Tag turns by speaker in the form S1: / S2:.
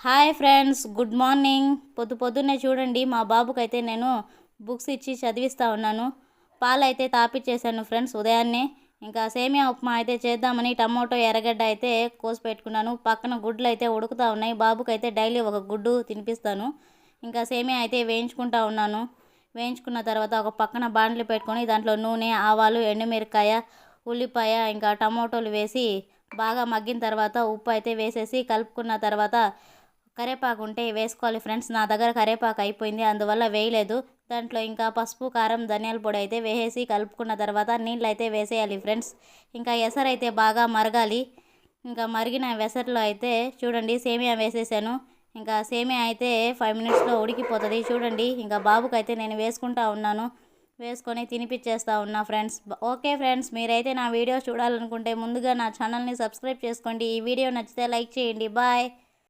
S1: Hi friends, good morning. పొద్దున్నే చూడండి, మా బాబుకైతే నేను బుక్స్ ఇచ్చి చదివిస్తూ ఉన్నాను. పాలైతే తాపిచ్చేసాను ఫ్రెండ్స్ ఉదయాన్నే. ఇంకా సేమియా ఉప్మా అయితే చేద్దామని టమోటో ఎర్రగడ్డ అయితే కోసి పెట్టుకున్నాను. పక్కన గుడ్లు అయితే ఉడుకుతూ ఉన్నాయి. బాబుకైతే డైలీ ఒక గుడ్డు తినిపిస్తాను. ఇంకా సేమియా అయితే వేయించుకుంటూ ఉన్నాను. వేయించుకున్న తర్వాత ఒక పక్కన బాండ్లు పెట్టుకొని దాంట్లో నూనె, ఆవాలు, ఎండుమిరకాయ, ఉల్లిపాయ ఇంకా టమోటోలు వేసి బాగా మగ్గిన తర్వాత ఉప్పు అయితే వేసేసి కలుపుకున్న తర్వాత కరివేపాకు ఉంటే వేసుకోవాలి ఫ్రెండ్స్. నా దగ్గర కరివేపాకు అయిపోయింది, అందువల్ల వేయలేదు. దాంట్లో ఇంకా పసుపు, కారం, ధనియాల పొడి అయితే వేసేసి కలుపుకున్న తర్వాత నీళ్ళు అయితే వేసేయాలి ఫ్రెండ్స్. ఇంకా ఎసరైతే బాగా మరగాలి. ఇంకా మరిగిన వెసర్లో అయితే చూడండి సేమియా వేసేసాను. ఇంకా సేమియా అయితే 5 మినిట్స్లో ఉడికిపోతుంది చూడండి. ఇంకా బాబుకైతే నేను వేసుకుంటా ఉన్నాను. వేసుకొని తినిపించేస్తూ ఉన్నా ఫ్రెండ్స్. ఓకే ఫ్రెండ్స్, మీరైతే నా వీడియో చూడాలనుకుంటే ముందుగా నా ఛానల్ని సబ్స్క్రైబ్ చేసుకోండి. ఈ వీడియో నచ్చితే లైక్ చేయండి. బాయ్.